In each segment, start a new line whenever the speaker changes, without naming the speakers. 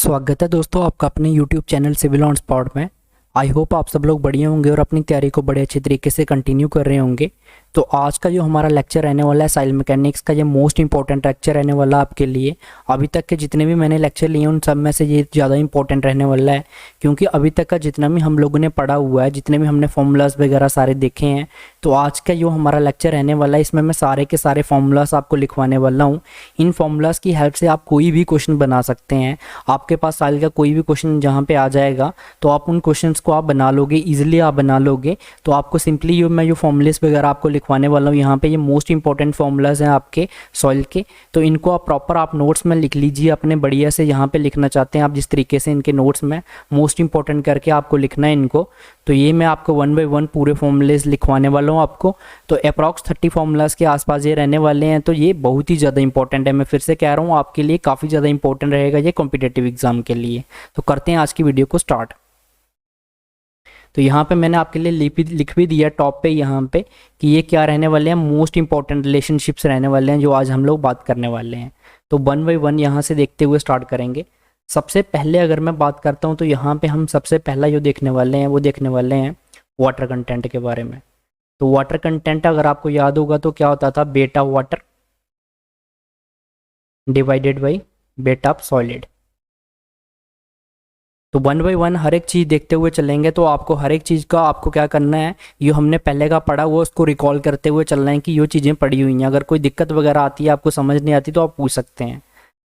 स्वागत है दोस्तों आपका अपने YouTube channel civil on spot में। आई होप आप सब लोग बढ़िया होंगे और अपनी तैयारी को बड़े अच्छे तरीके से कंटिन्यू कर रहे होंगे। तो आज का जो हमारा लेक्चर रहने वाला है सॉइल मैकेनिक्स का, ये मोस्ट इंपॉर्टेंट लेक्चर रहने वाला है आपके लिए। अभी तक के जितने भी मैंने लेक्चर लिए उन सब में से ये ज़्यादा इंपॉर्टेंट रहने वाला है, क्योंकि अभी तक का जितना भी हम लोगों ने पढ़ा हुआ है, जितने भी हमने फॉर्मूलाज वगैरह सारे देखे हैं, तो आज का जो हमारा लेक्चर रहने वाला है इसमें मैं सारे के सारे फॉर्मूलाज आपको लिखवाने वाला हूँ। इन फॉर्मूलाज की हेल्प से आप कोई भी क्वेश्चन बना सकते हैं। आपके पास सॉइल का कोई भी क्वेश्चन जहाँ पे आ जाएगा तो आप उन क्वेश्चंस को आप बना लोगे, इजीली आप बना लोगे। तो आपको सिंपली मैं जो फॉर्मूलाज वगैरह आपको लिखवाने वाला हूँ यहाँ पे, ये मोस्ट इंपॉर्टेंट फॉर्मूलाज हैं आपके सॉइल के। तो इनको आप प्रॉपर आप नोट्स में लिख लीजिए अपने बढ़िया से। यहाँ पे लिखना चाहते हैं आप जिस तरीके से इनके नोट्स में मोस्ट इंपॉर्टेंट करके आपको लिखना है इनको। तो ये मैं आपको 1 बाय 1 पूरे फॉर्मूलाज लिखवाने वाला हूँ आपको। तो अप्रॉक्स 30 फॉर्मूलाज के आसपास ये रहने वाले हैं। तो ये बहुत ही ज़्यादा इंपॉर्टेंट है, मैं फिर से कह रहा हूँ आपके लिए काफ़ी ज़्यादा इंपॉर्टेंट रहेगा ये कॉम्पिटिटिव एग्जाम के लिए। तो करते हैं आज की वीडियो को स्टार्ट। तो यहाँ पे मैंने आपके लिए लिख भी दिया टॉप पे यहाँ पे कि ये क्या रहने वाले हैं, मोस्ट इंपॉर्टेंट रिलेशनशिप्स रहने वाले हैं जो आज हम लोग बात करने वाले हैं। तो 1 बाय 1 यहाँ से देखते हुए स्टार्ट करेंगे। सबसे पहले अगर मैं बात करता हूँ तो यहाँ पे हम सबसे पहला जो देखने वाले हैं वो देखने वाले हैं वाटर कंटेंट के बारे में। तो वाटर कंटेंट अगर आपको याद होगा तो क्या होता था, बेटा वाटर डिवाइडेड बाई बेटा सॉलिड। तो 1 बाय 1 हर एक चीज़ देखते हुए चलेंगे। तो आपको हर एक चीज़ का आपको क्या करना है, ये हमने पहले का पढ़ा वो उसको रिकॉल करते हुए चलना है कि ये चीज़ें पढ़ी हुई हैं। अगर कोई दिक्कत वगैरह आती है, आपको समझ नहीं आती, तो आप पूछ सकते हैं।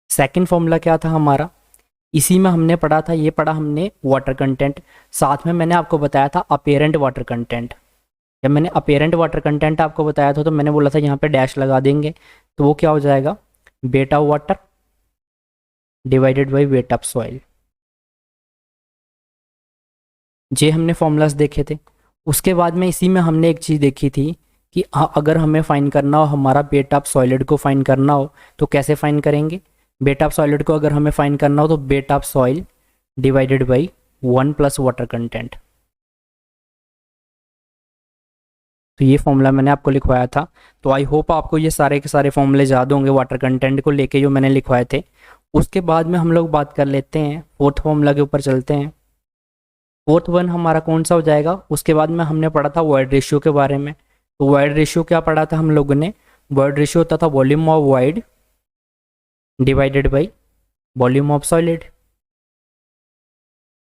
सेकंड फॉर्मूला क्या था हमारा, इसी में हमने पढ़ा था, ये पढ़ा हमने वाटर कंटेंट। साथ में मैंने आपको बताया था अपेरेंट वाटर कंटेंट। जब मैंने अपेरेंट वाटर कंटेंट आपको बताया था तो मैंने बोला था यहाँ पे डैश लगा देंगे, तो वो क्या हो जाएगा, बेटा water divided by weight of soil. ये हमने फॉर्मूलाज देखे थे। उसके बाद में इसी में हमने एक चीज़ देखी थी कि अगर हमें फाइन करना हो, हमारा वेट ऑफ सॉलिड को फाइन करना हो तो कैसे फाइन करेंगे। वेट ऑफ सॉलिड को अगर हमें फाइन करना हो तो weight of soil divided by 1 plus water content. तो ये फॉर्मूला मैंने आपको लिखवाया था। तो आई होप आपको ये सारे के सारे फॉर्मूले याद होंगे वाटर कंटेंट को लेके जो मैंने लिखवाए थे। उसके बाद में हम लोग बात कर लेते हैं फोर्थ फॉर्मूला के ऊपर चलते हैं। फोर्थ वन हमारा कौन सा हो जाएगा, उसके बाद में हमने पढ़ा था वॉइड रेशियो के बारे में। तो वॉइड रेशियो क्या पढ़ा था हम लोगों ने, वॉइड रेशियो होता था volume of void divided by volume of solid.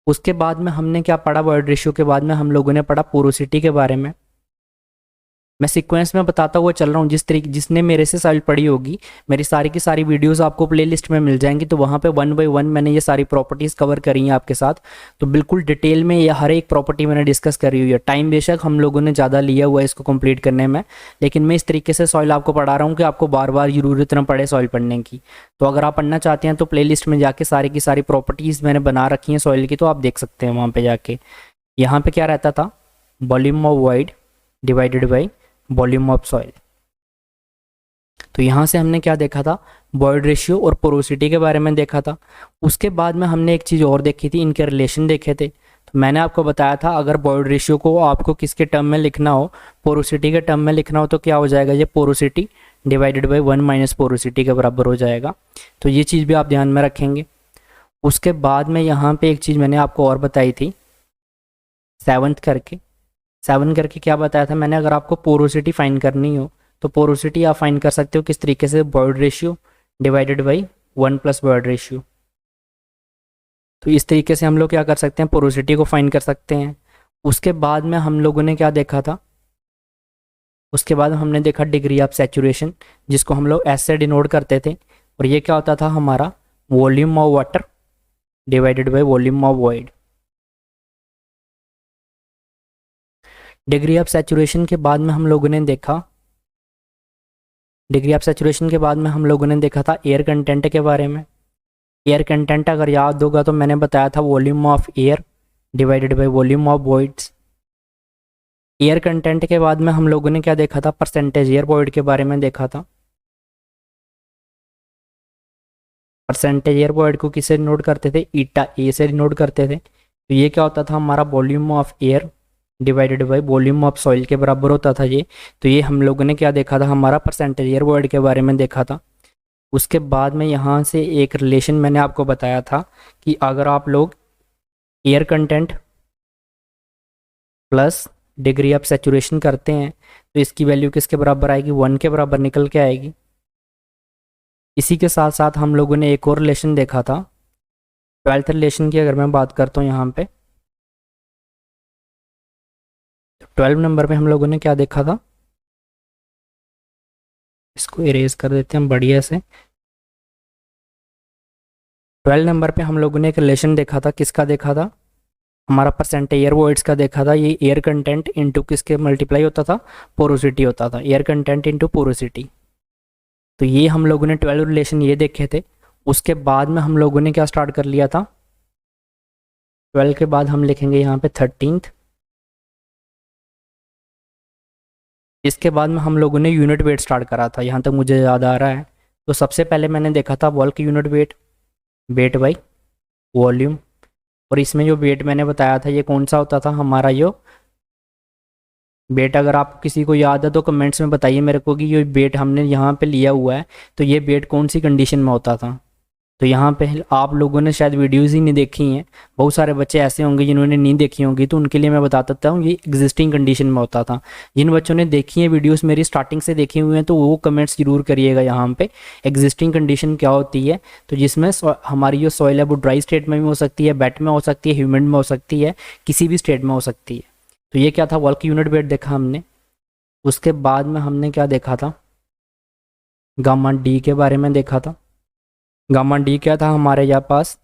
उसके बाद में हमने क्या पढ़ा, वॉइड रेशियो के बाद में हम लोगों ने पढ़ा पोरोसिटी के बारे में। मैं सीक्वेंस में बताता हुआ चल रहा हूँ, जिस तरीके जिसने मेरे से सॉइल पढ़ी होगी, मेरी सारी की सारी वीडियोस आपको प्लेलिस्ट में मिल जाएंगी। तो वहाँ पे 1 बाय 1 मैंने ये सारी प्रॉपर्टीज़ कवर करी हैं आपके साथ। तो बिल्कुल डिटेल में ये हर एक प्रॉपर्टी मैंने डिस्कस करी हुई है। टाइम बेशक हम लोगों ने ज़्यादा लिया हुआ है इसको कंप्लीट करने में, लेकिन मैं इस तरीके से सॉइल आपको पढ़ा रहा हूँ कि आपको बार बार ज़रूरत ना पड़े सॉइल पढ़ने की। तो अगर आप पढ़ना चाहते हैं तो प्ले में जाके सारी की सारी प्रॉपर्टीज़ मैंने बना रखी हैं सॉइल की, तो आप देख सकते हैं वहाँ पर जाके। यहाँ पर क्या रहता था, volume of void divided by volume of soil. तो यहाँ से हमने क्या देखा था, वॉइड रेशियो और पोरोसिटी के बारे में देखा था। उसके बाद में हमने एक चीज़ और देखी थी, इनके रिलेशन देखे थे। तो मैंने आपको बताया था अगर वॉइड रेशियो को आपको किसके टर्म में लिखना हो, पोरोसिटी के टर्म में लिखना हो, तो क्या हो जाएगा, ये porosity divided by 1 minus porosity के बराबर हो जाएगा। तो ये चीज़ भी आप ध्यान में रखेंगे। उसके बाद में यहाँ पर एक चीज़ मैंने आपको और बताई थी, 7 करके क्या बताया था मैंने, अगर आपको पोरोसिटी फाइन करनी हो तो पोरोसिटी आप फाइन कर सकते हो किस तरीके से, void ratio divided by 1 plus void ratio. तो इस तरीके से हम लोग क्या कर सकते हैं, पोरोसिटी को फाइन कर सकते हैं। उसके बाद में हम लोगों ने क्या देखा था, उसके बाद हमने देखा डिग्री ऑफ सैचुरेशन, जिसको हम लोग एस से डिनोट करते थे। और ये क्या होता था हमारा, volume of water divided by volume of void. Degree of saturation के बाद में हम लोगों ने देखा, डिग्री ऑफ सैचुरेशन के बाद में हम लोगों ने देखा था एयर कंटेंट के बारे में। एयर कंटेंट अगर याद होगा तो मैंने बताया था volume of air divided by volume of voids. Air content के बाद में हम लोगों ने क्या देखा था, परसेंटेज एयर वॉइड के बारे में देखा था। परसेंटेज एयर वॉइड को किससे नोट करते थे, ईटा ए से नोट करते थे। तो ये क्या होता था हमारा, volume of air divided by volume of soil के बराबर होता था ये। तो ये हम लोगों ने क्या देखा था, हमारा परसेंटेज एयर वॉइड के बारे में देखा था। उसके बाद में यहाँ से एक रिलेशन मैंने आपको बताया था कि अगर आप लोग air content plus degree of saturation करते हैं तो इसकी वैल्यू किसके बराबर आएगी, 1 के बराबर निकल के आएगी। इसी के साथ साथ हम लोगों ने एक और रिलेशन देखा था, 12th रिलेशन की अगर मैं बात करता हूँ यहाँ पे, तो 12 नंबर पे हम लोगों ने क्या देखा था, इसको इरेज कर देते हैं हम बढ़िया से। 12 नंबर पे हम लोगों ने एक रिलेशन देखा था, किसका देखा था, हमारा परसेंट एयर वॉइड्स का देखा था। ये एयर कंटेंट इनटू किसके मल्टीप्लाई होता था, पोरोसिटी होता था, एयर कंटेंट इनटू पोरोसिटी। तो ये हम लोगों ने 12 रिलेशन ये देखे थे। उसके बाद में हम लोगों ने क्या स्टार्ट कर लिया था, 12 के बाद हम लिखेंगे यहाँ पे 13th। इसके बाद में हम लोगों ने यूनिट वेट स्टार्ट करा था, यहाँ तक मुझे याद आ रहा है। तो सबसे पहले मैंने देखा था bulk unit wait, weight by volume. और इसमें जो वेट मैंने बताया था ये कौन सा होता था, हमारा जो वेट, अगर आप किसी को याद है तो कमेंट्स में बताइए मेरे को कि ये वेट हमने यहाँ पे लिया हुआ है तो ये वेट कौन सी कंडीशन में होता था। तो यहाँ पे आप लोगों ने शायद वीडियोस ही नहीं देखी हैं, बहुत सारे बच्चे ऐसे होंगे जिन्होंने नहीं देखी होंगी, तो उनके लिए मैं बता देता हूँ ये एग्जिस्टिंग कंडीशन में होता था। जिन बच्चों ने देखी है वीडियोस मेरी स्टार्टिंग से देखी हुई हैं तो वो कमेंट्स जरूर करिएगा यहाँ पे एग्जिस्टिंग कंडीशन क्या होती है। तो जिसमें हमारी जो सॉइल है वो ड्राई स्टेट में भी हो सकती है, वेट में हो सकती है, ह्यूमिड में हो सकती है, किसी भी स्टेट में हो सकती है। तो ये क्या था, वर्क यूनिट वेट देखा हमने। उसके बाद में हमने क्या देखा था, गामा डी के बारे में देखा था। गामा डी क्या था हमारे यहाँ पास,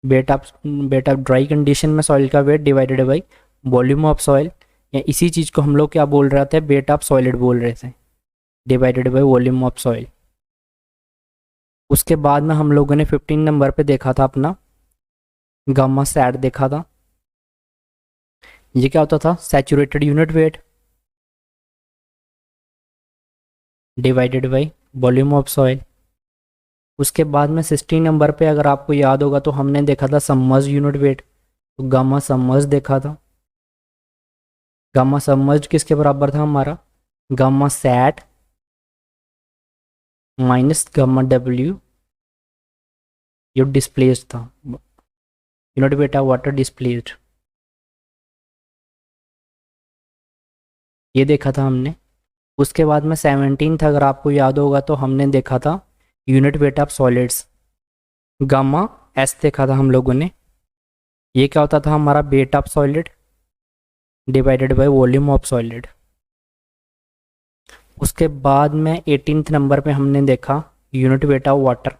वेट ऑफ ड्राई कंडीशन में सॉइल का weight divided by volume of soil, या इसी चीज़ को हम लोग क्या बोल रहे थे, वेट ऑफ सॉलिड बोल रहे थे, divided by volume of soil. उसके बाद में हम लोगों ने 15 नंबर पे देखा था अपना गामा सैड देखा था। ये क्या होता था, saturated unit weight divided by volume of soil. उसके बाद में 16 नंबर पे अगर आपको याद होगा तो हमने देखा था सबमर्ज्ड यूनिट वेट, तो गामा सबमर्ज्ड देखा था। गामा सबमर्ज्ड किसके बराबर था हमारा, gamma sat minus gamma W, जो डिस्प्लेस्ड था, unit weight of water displaced, ये देखा था हमने। उसके बाद में 17 था, अगर आपको याद होगा तो हमने देखा था unit weight of solids, gamma S देखा था हम लोगों ने। ये क्या होता था हमारा, weight of solid divided by volume of solid. उसके बाद में 18th नंबर पे हमने देखा यूनिट वेट ऑफ वाटर।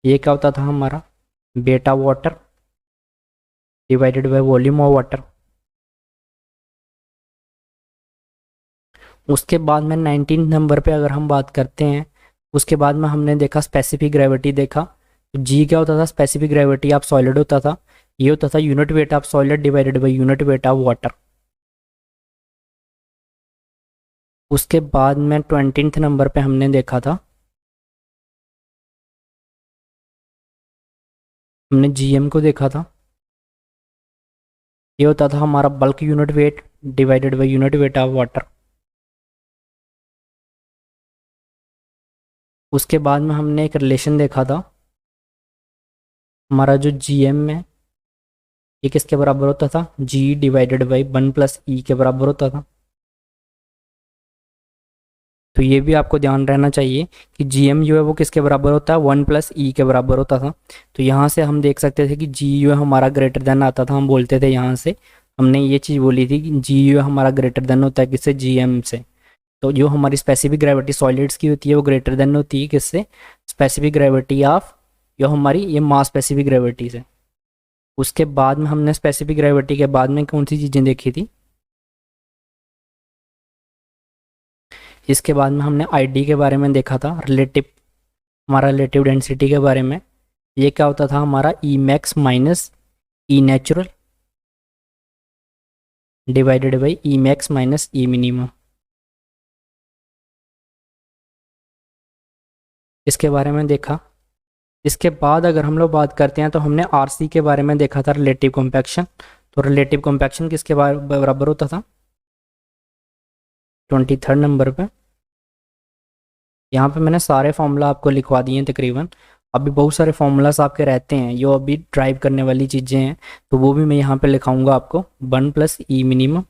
ये क्या होता था हमारा, wait of water divided by volume of water. उसके बाद में 19 नंबर पे अगर हम बात करते हैं, उसके बाद में हमने देखा स्पेसिफिक ग्रेविटी देखा। तो जी क्या होता था, स्पेसिफिक ग्रेविटी ऑफ सॉलिड होता था। ये होता था unit weight of solid divided by unit weight of water. उसके बाद में 20th नंबर पे हमने देखा था, हमने जीएम को देखा था। ये होता था हमारा bulk unit weight divided by unit weight of water. उसके बाद में हमने एक रिलेशन देखा था, हमारा जो जीएम है ये किसके बराबर होता था, जी डिवाइडेड बाई 1 प्लस ई के बराबर होता था। तो ये भी आपको ध्यान रहना चाहिए कि जीएम जो है वो किसके बराबर होता है, 1 प्लस ई के बराबर होता था। तो यहाँ से हम देख सकते थे कि जी जो है हमारा ग्रेटर देन आता था, हम बोलते थे यहाँ से हमने ये चीज़ बोली थी कि जी जो है हमारा ग्रेटर देन होता है किससे, जीएम से। तो जो हमारी स्पेसिफिक ग्रेविटी सॉलिड्स की होती है वो ग्रेटर देन होती है किससे, स्पेसिफिक ग्रेविटी ऑफ जो हमारी ये मास स्पेसिफिक ग्रेविटी से। उसके बाद में हमने स्पेसिफिक ग्रेविटी के बाद में कौन सी चीज़ें देखी थी, इसके बाद में हमने आईडी के बारे में देखा था, रिलेटिव, हमारा रिलेटिव डेंसिटी के बारे में। ये क्या होता था हमारा, e max minus e natural divided by e max minus e minimum. इसके बारे में देखा। इसके बाद अगर हम लोग बात करते हैं तो हमने आरसी के बारे में देखा था, रिलेटिव कॉम्पैक्शन। तो रिलेटिव कॉम्पैक्शन किसके बराबर होता था, 23rd नंबर पे यहाँ पे मैंने सारे फार्मूला आपको लिखवा दिए हैं तकरीबन। अभी बहुत सारे फार्मूलास आपके रहते हैं जो अभी ड्राइव करने वाली चीज़ें हैं, तो वो भी मैं यहाँ पे लिखाऊंगा आपको। 1 plus e minimum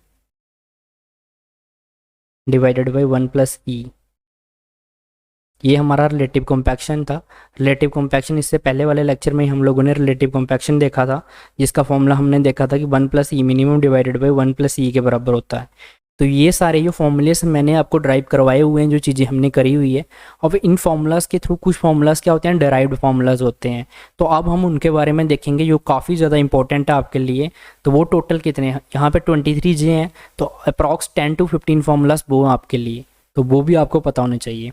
divided by 1 plus e. ये हमारा रिलेटिव कॉम्पैक्शन था। रिलेटिव कॉम्पैक्शन इससे पहले वाले लेक्चर में ही हम लोगों ने रिलेटिव कॉम्पैक्शन देखा था, जिसका फॉर्मूला हमने देखा था कि 1 plus e minimum divided by 1 plus e के बराबर होता है। तो ये सारे जो फॉर्मूलेस मैंने आपको ड्राइव करवाए हुए हैं, जो चीज़ें हमने करी हुई है। अब इन फार्मूलाज के थ्रू कुछ फार्मूलाज क्या होते हैं, डेराइव्ड फार्मूलाज होते हैं। तो अब हम उनके बारे में देखेंगे जो काफ़ी ज़्यादा इंपॉर्टेंट है आपके लिए। तो वो टोटल कितने हैं, यहाँ पे 23 जे हैं, तो अप्रॉक्स 10 to 15 फार्मूलाज वो हैं आपके लिए, तो वो भी आपको पता होने चाहिए।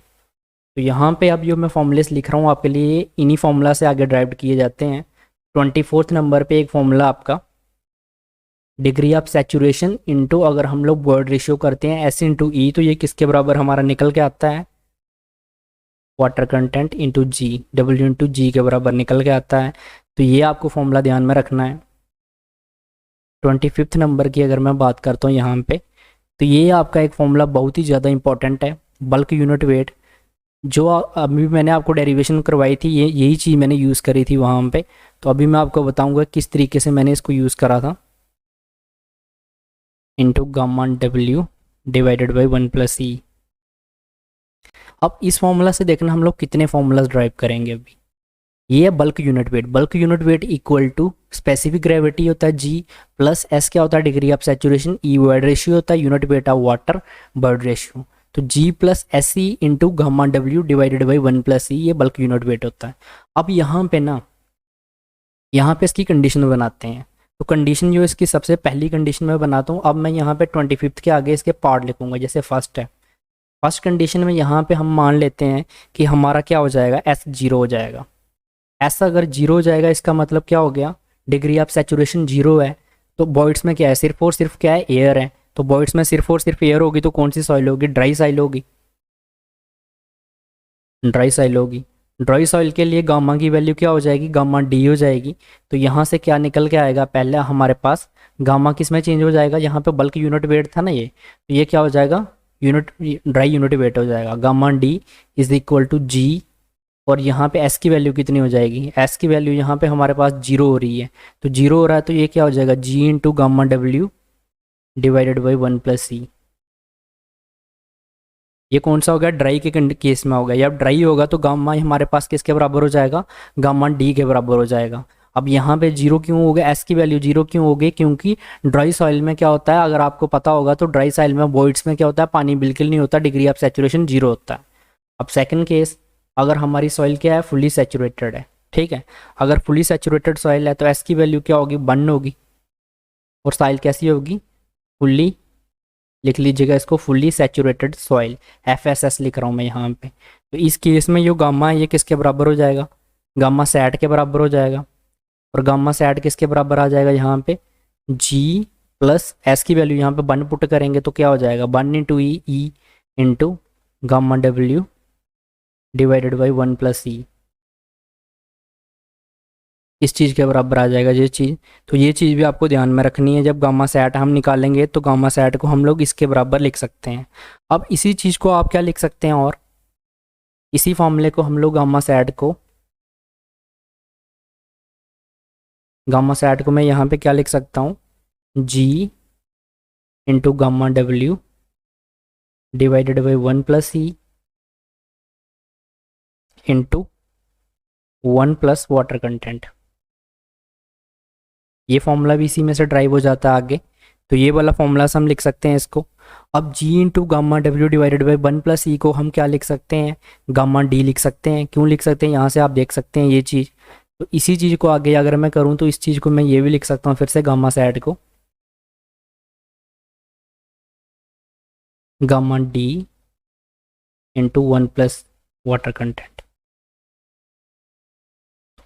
तो यहाँ पे अब जो मैं फॉर्मूलेस लिख रहा हूँ आपके लिए, इन्हीं फार्मूला से आगे ड्राइव किए जाते हैं। 24th नंबर पे एक फार्मूला आपका डिग्री ऑफ सैचुरेशन इनटू, अगर हम लोग वर्ड रेशियो करते हैं एस इंटू ई, तो ये किसके बराबर हमारा निकल के आता है, वाटर कंटेंट इंटू जी, डब्ल्यू इंटू जी के बराबर निकल के आता है। तो ये आपको फॉर्मूला ध्यान में रखना है। 25th नंबर की अगर मैं बात करता हूँ यहाँ पे, तो ये आपका एक फॉर्मूला बहुत ही ज़्यादा इंपॉर्टेंट है, बल्क यूनिट वेट। जो अभी मैंने आपको डेरिवेशन करवाई थी, ये यही चीज़ मैंने यूज़ करी थी वहाँ पे। तो अभी मैं आपको बताऊँगा किस तरीके से मैंने इसको यूज़ करा था। इंटू गामा डब्ल्यू डिवाइडेड बाई 1 प्लस ई। अब इस फॉर्मूला से देखना हम लोग कितने फॉर्मूलाज ड्राइव करेंगे अभी। ये है bulk unit weight. Bulk unit weight equal to specific gravity होता है जी, प्लस एस क्या होता है, degree of saturation, e void ratio होता है, यूनिट वेट ऑफ वाटर बर्ड रेशियो। तो G plus s c into gamma डब्ल्यू डिवाइडेड बाई 1 प्लस ई, ये बल्क यूनिट वेट होता है। अब यहाँ पे ना, यहाँ पे इसकी कंडीशन बनाते हैं। तो कंडीशन जो इसकी सबसे पहली कंडीशन मैं बनाता हूँ, अब मैं यहाँ पे 25th के आगे इसके पार्ट लिखूंगा। जैसे फर्स्ट है, फर्स्ट कंडीशन में यहाँ पे हम मान लेते हैं कि हमारा क्या हो जाएगा, एस जीरो हो जाएगा। एस अगर जीरो हो जाएगा इसका मतलब क्या हो गया, डिग्री ऑफ सैचुरेशन जीरो है। तो बॉइड्स में क्या है, सिर्फ और सिर्फ क्या है, एयर है। तो बॉइड्स में सिर्फ और सिर्फ एयर होगी, तो कौन सी सॉइल होगी, ड्राई सॉइल होगी। ड्राई सॉइल होगी। ड्राई सॉइल के लिए गामा की वैल्यू क्या हो जाएगी, गामा डी हो जाएगी। तो यहाँ से क्या निकल के आएगा, पहले हमारे पास गामा किस में चेंज हो जाएगा, यहाँ पे बल्क यूनिट वेट था ना ये, तो ये क्या हो जाएगा, यूनिट ड्राई यूनिट वेट हो जाएगा। Gamma d is equal to G, और यहाँ पे एस की वैल्यू कितनी हो जाएगी, एस की वैल्यू यहाँ पे हमारे पास जीरो हो रही है। तो जीरो हो रहा है, तो ये क्या हो जाएगा, जी इंटू गामा डब्ल्यू डिवाइडेड बाई 1 प्लस सी। ये कौन सा हो गया, ड्राई के केस में हो गया। या ड्राई होगा तो गामा हमारे पास किसके बराबर हो जाएगा, गामा डी के बराबर हो जाएगा। अब यहाँ पे जीरो क्यों हो गया, एस की वैल्यू जीरो क्यों हो गई, क्योंकि ड्राई सॉइल में क्या होता है, अगर आपको पता होगा तो ड्राई सॉइल में वॉइड्स में क्या होता है, पानी बिल्कुल नहीं होता, डिग्री ऑफ सैचुरेशन जीरो होता है। अब सेकंड केस, अगर हमारी सॉइल क्या है, फुली सैचुरेटेड है, ठीक है। अगर फुली सैचुरेटेड सॉइल है तो एस की वैल्यू क्या होगी, 1 होगी। और सॉइल कैसी होगी, फुल्ली, लिख लीजिएगा इसको, फुल्ली सैचुरेटेड सॉइल, FSS लिख रहा हूँ मैं यहाँ पे। तो इस केस में जो गामा है ये किसके बराबर हो जाएगा, गामा सैट के बराबर हो जाएगा। और गामा सैट किसके बराबर आ जाएगा, यहाँ पे G प्लस एस की वैल्यू यहाँ पे 1 पुट करेंगे तो क्या हो जाएगा, 1 इंटू ई इंटू गामा डब्ल्यू डिवाइडेड बाई 1 प्लस ई। इस चीज़ के बराबर आ जाएगा ये चीज़। तो ये चीज़ भी आपको ध्यान में रखनी है, जब गामा सैट हम निकालेंगे तो गामा सैट को हम लोग इसके बराबर लिख सकते हैं। अब इसी चीज़ को आप क्या लिख सकते हैं, और इसी फॉर्मूले को हम लोग गामा सैट को मैं यहाँ पे क्या लिख सकता हूँ, जी इंटू गामा डब्ल्यू divided by 1 plus e into 1 plus water content. ये फॉर्मूला भी इसी में से ड्राइव हो जाता है आगे। तो ये वाला फॉर्मूला से हम लिख सकते हैं इसको। अब जी इंटू गामा डब्ल्यू डिवाइडेड बाई 1 प्लस ई को हम क्या लिख सकते हैं, गामा डी लिख सकते हैं। क्यों लिख सकते हैं, यहाँ से आप देख सकते हैं ये चीज़। तो इसी चीज़ को आगे अगर मैं करूँ तो इस चीज़ को मैं ये भी लिख सकता हूँ फिर से, गामा सैड को gamma D into 1 plus water content.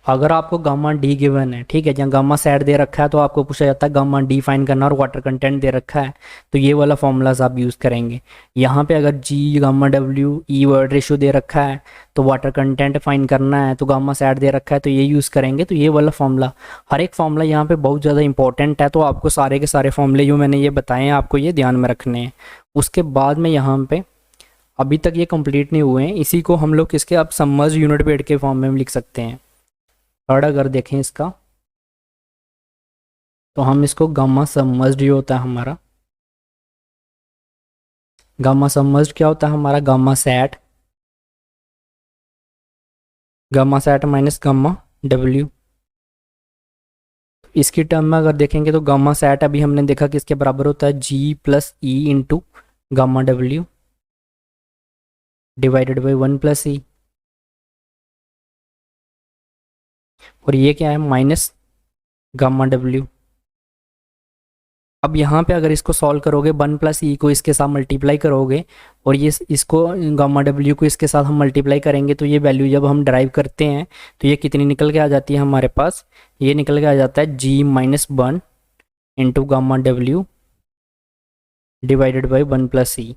अगर आपको गामा डी गिवन है, ठीक है, जहाँ गामा सेट दे रखा है तो आपको पूछा जाता है गामा डी फाइन करना और वाटर कंटेंट दे रखा है तो ये वाला फॉर्मूलाज आप यूज़ करेंगे। यहाँ पे अगर जी गामा डब्ल्यू ई वर्ड रेशियो दे रखा है तो वाटर कंटेंट फाइन करना है तो गामा सेट दे रखा है तो ये यूज़ करेंगे। तो ये वाला फॉर्मूला, हर एक फॉर्मूला यहाँ पे बहुत ज़्यादा इंपॉर्टेंट है, तो आपको सारे के सारे फॉर्मूले जो मैंने ये बताए हैं आपको ये ध्यान में रखने हैं। उसके बाद में यहाँ पे अभी तक ये कंप्लीट नहीं हुए हैं, इसी को हम लोग किसके अब सबमर्ज्ड यूनिट वेट के फॉर्म में लिख सकते हैं। थर्ड अगर देखें इसका तो हम इसको गामा सबमर्ज्ड जो होता है हमारा, गामा सबमर्ज्ड क्या होता है हमारा, gamma sat minus gamma W. इसकी टर्म में अगर देखेंगे तो गामा सेट अभी हमने देखा कि इसके बराबर होता है G plus e into gamma डब्ल्यू डिवाइडेड बाई 1 + ई, और ये क्या है माइनस गामा डब्ल्यू। अब यहाँ पे अगर इसको सॉल्व करोगे 1 + ई को इसके साथ मल्टीप्लाई करोगे और ये इसको गामा डब्ल्यू को इसके साथ हम मल्टीप्लाई करेंगे तो ये वैल्यू जब हम ड्राइव करते हैं तो ये कितनी निकल के आ जाती है हमारे पास, ये निकल के आ जाता है g-1 इंटू गामा डब्ल्यू डिवाइडेड बाई 1 + ई।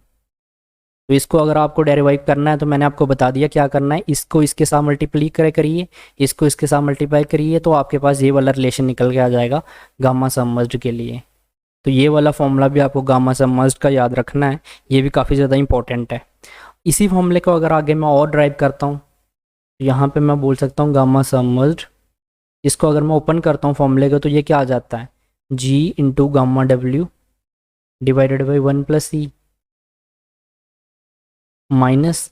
तो इसको अगर आपको डेरिवाइव करना है तो मैंने आपको बता दिया क्या करना है, इसको इसके साथ मल्टीप्लाई करिए, इसको इसके साथ मल्टीप्लाई करिए तो आपके पास ये वाला रिलेशन निकल के आ जाएगा गामा सबमर्ज्ड के लिए। तो ये वाला फॉर्मूला भी आपको गामा सबमर्ज्ड का याद रखना है, ये भी काफ़ी ज़्यादा इंपॉर्टेंट है। इसी फॉर्मूले को अगर आगे मैं और ड्राइव करता हूँ तो यहाँ पे मैं बोल सकता हूँ गामा सबमर्ज्ड, इसको अगर मैं ओपन करता हूँ फॉर्मूले को तो ये क्या आ जाता है जी इंटू गामा डब्ल्यू divided by 1 + e minus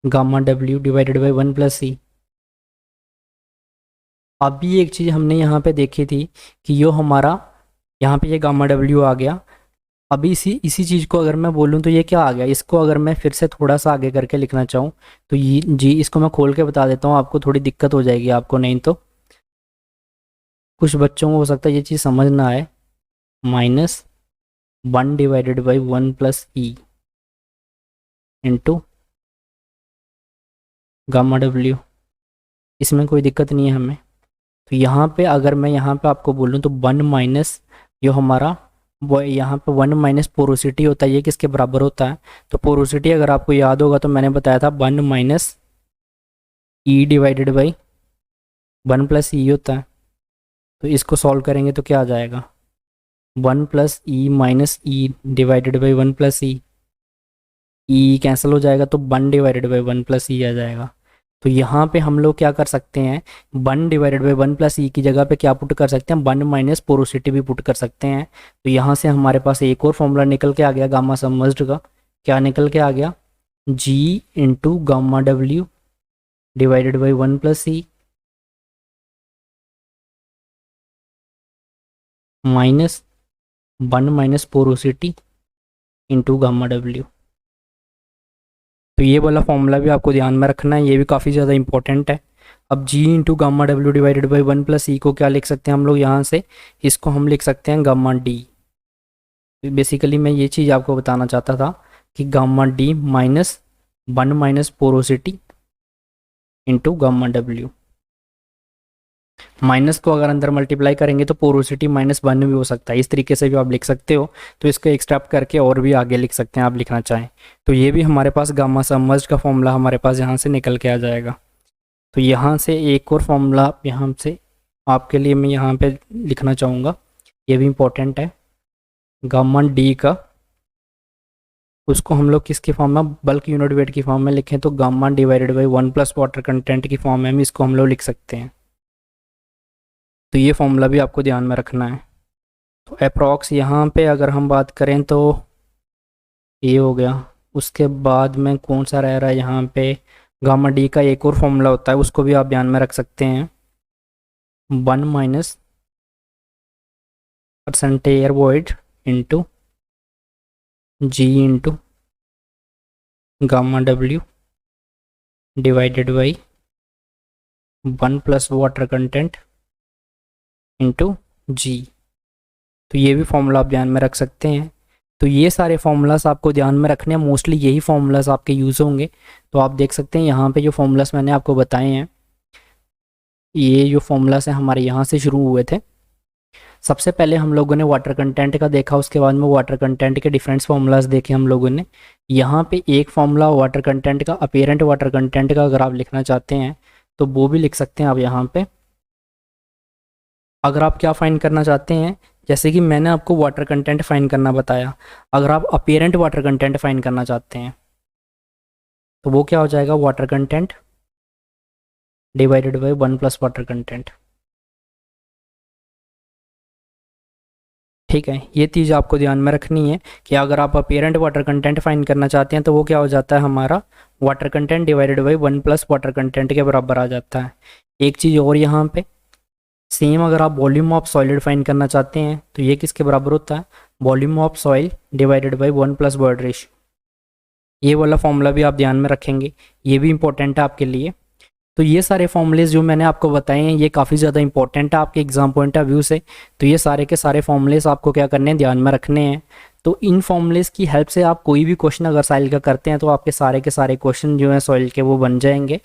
gamma डब्ल्यू डिवाइडेड बाई 1 + ई। अभी एक चीज़ हमने यहाँ पे देखी थी कि यो हमारा यहाँ पे ये गामा डब्ल्यू आ गया, अभी इसी चीज़ को अगर मैं बोलूँ तो ये क्या आ गया, इसको अगर मैं फिर से थोड़ा सा आगे करके लिखना चाहूँ तो ये जी, इसको मैं खोल के बता देता हूँ, आपको थोड़ी दिक्कत हो जाएगी, आपको नहीं तो कुछ बच्चों को हो सकता है ये चीज़ समझ ना आए, -1 divided by 1 + E into gamma W, इसमें कोई दिक्कत नहीं है हमें। तो यहाँ पे अगर मैं यहाँ पे आपको बोलूँ तो 1 माइनस जो हमारा वो यहाँ पे 1 - पोरोसिटी होता है, ये किसके बराबर होता है, तो पोरोसिटी अगर आपको याद होगा तो मैंने बताया था 1 - ई डिवाइडेड बाई 1 + ई होता है। तो इसको सॉल्व करेंगे तो क्या आ जाएगा 1 + e minus e divided by 1 + e, e cancel हो जाएगा तो 1 डिवाइडेड बाई 1 + ई आ जाएगा। तो यहाँ पे हम लोग क्या कर सकते हैं 1 डिवाइडेड बाई 1 + ई की जगह पे क्या पुट कर सकते हैं 1 - पोरोसिटी भी पुट कर सकते हैं। तो यहाँ से हमारे पास एक और फॉर्मूला निकल के आ गया गामा सबमर्ज्ड का, क्या निकल के आ गया जी इंटू गामा डब्ल्यू divided by 1 + e minus 1 - porosity into gamma डब्ल्यू। तो ये वाला फॉर्मूला भी आपको ध्यान में रखना है, ये भी काफ़ी ज़्यादा इंपॉर्टेंट है। अब जी इंटू गामा डब्ल्यू डिवाइडेड बाई 1 + ई को क्या लिख सकते हैं हम लोग यहाँ से, इसको हम लिख सकते हैं गामा डी। बेसिकली मैं ये चीज़ आपको बताना चाहता था कि gamma D -1 - porosity into gamma W, minus को अगर अंदर मल्टीप्लाई करेंगे तो पोरोसिटी -1 भी हो सकता है, इस तरीके से भी आप लिख सकते हो। तो इसको एक स्टेप करके और भी आगे लिख सकते हैं आप लिखना चाहें तो ये भी हमारे पास गामा सबमर्ज्ड का फॉर्मूला हमारे पास यहाँ से निकल के आ जाएगा। तो यहाँ से एक और फॉर्मूला यहाँ से आपके लिए मैं यहाँ पे लिखना चाहूँगा, ये भी इम्पोर्टेंट है, गामा डी का, उसको हम लोग किसके फॉर्म में बल्क यूनिट वेट की फॉर्म में लिखें तो gamma divided by 1 + water content की फॉर्म में इसको हम लोग लिख सकते हैं। तो ये फॉर्मूला भी आपको ध्यान में रखना है। तो अप्रॉक्स यहाँ पे अगर हम बात करें तो ये हो गया, उसके बाद में कौन सा रह रहा है यहाँ पे गामा डी का एक और फॉर्मूला होता है, उसको भी आप ध्यान में रख सकते हैं 1 - percent air void into G into gamma डब्ल्यू divided by 1 + water content into G. तो ये भी फॉर्मूला आप ध्यान में रख सकते हैं। तो ये सारे फार्मूलास आपको ध्यान में रखने हैं, मोस्टली यही फार्मूलास आपके यूज़ होंगे। तो आप देख सकते हैं यहाँ पे जो फार्मूलास मैंने आपको बताए हैं ये जो फॉर्मूलास हैं हमारे यहाँ से शुरू हुए थे। सबसे पहले हम लोगों ने वाटर कंटेंट का देखा, उसके बाद में वाटर कंटेंट के डिफरेंट फार्मूलाज देखे हम लोगों ने। यहाँ पे एक फार्मूला वाटर कंटेंट का, अपीरेंट वाटर कंटेंट का अगर आप लिखना चाहते हैं तो वो भी लिख सकते हैं आप यहाँ पे। अगर आप क्या फाइंड करना चाहते हैं, जैसे कि मैंने आपको वाटर कंटेंट फाइंड करना बताया, अगर आप अपीरेंट वाटर कंटेंट फाइंड करना चाहते हैं तो वो क्या हो जाएगा, water content divided by 1 plus water content. ठीक है, ये चीज़ आपको ध्यान में रखनी है कि अगर आप अपीरेंट वाटर कंटेंट फाइंड करना चाहते हैं तो वो क्या हो जाता है, हमारा water content divided by 1 plus water content के बराबर आ जाता है। एक चीज़ और यहाँ पे सेम, अगर आप वॉल्यूम ऑफ सॉलिड फाइंड करना चाहते हैं तो ये किसके बराबर होता है, volume of soil divided by 1 plus void ratio. ये वाला फॉर्मूला भी आप ध्यान में रखेंगे, ये भी इंपॉर्टेंट है आपके लिए। तो ये सारे फॉर्मूलेज जो मैंने आपको बताए हैं ये काफ़ी ज़्यादा इंपॉर्टेंट है आपके एग्जाम पॉइंट ऑफ व्यू से। तो ये सारे के सारे फॉर्मूलेज आपको क्या करने हैं, ध्यान में रखने हैं। तो इन फॉर्मूलेज की हेल्प से आप कोई भी क्वेश्चन अगर सॉइल का करते हैं तो आपके सारे के सारे क्वेश्चन जो हैं सॉइल के वो बन जाएंगे।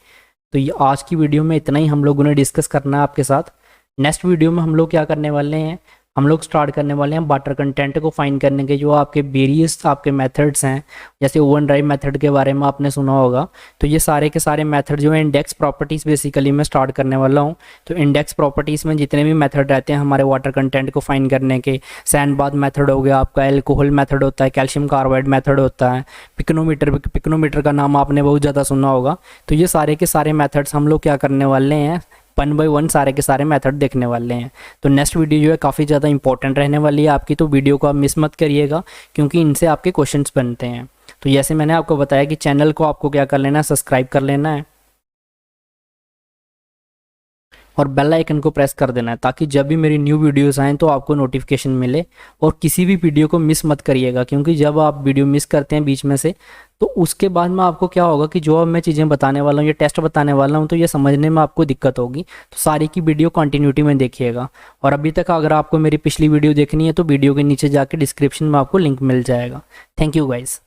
तो ये आज की वीडियो में इतना ही हम लोगों ने डिस्कस करना है आपके साथ। नेक्स्ट वीडियो में हम लोग क्या करने वाले हैं, हम लोग स्टार्ट करने वाले हैं वाटर कंटेंट को फाइंड करने के जो आपके वेरियस आपके मेथड्स हैं। जैसे ओवन ड्राइव मेथड के बारे में आपने सुना होगा, तो ये सारे के सारे मेथड जो है इंडेक्स प्रॉपर्टीज़ बेसिकली मैं स्टार्ट करने वाला हूँ। तो इंडेक्स प्रॉपर्टीज़ में जितने भी मेथड रहते हैं हमारे वाटर कंटेंट को फाइंड करने के, सैंड मेथड हो गया आपका, एल्कोहल मेथड होता है, कैल्शियम कार्बाइड मेथड होता है, पिक्नोमीटर का नाम आपने बहुत ज़्यादा सुना होगा। तो ये सारे के सारे मेथड्स हम लोग क्या करने वाले हैं, 1 बाय 1 सारे के सारे मेथड देखने वाले हैं। तो नेक्स्ट वीडियो जो है काफ़ी ज़्यादा इंपॉर्टेंट रहने वाली है आपकी, तो वीडियो को आप मिस मत करिएगा क्योंकि इनसे आपके क्वेश्चंस बनते हैं। तो जैसे मैंने आपको बताया कि चैनल को आपको क्या कर लेना है, सब्सक्राइब कर लेना है और बेल आइकन को प्रेस कर देना है ताकि जब भी मेरी न्यू वीडियोस आएँ तो आपको नोटिफिकेशन मिले। और किसी भी वीडियो को मिस मत करिएगा क्योंकि जब आप वीडियो मिस करते हैं बीच में से तो उसके बाद में आपको क्या होगा कि जो अब मैं चीज़ें बताने वाला हूँ, ये टेस्ट बताने वाला हूँ, तो ये समझने में आपको दिक्कत होगी। तो सारी की वीडियो कंटिन्यूटी में देखिएगा। और अभी तक अगर आपको मेरी पिछली वीडियो देखनी है तो वीडियो के नीचे जाके डिस्क्रिप्शन में आपको लिंक मिल जाएगा। Thank you guys.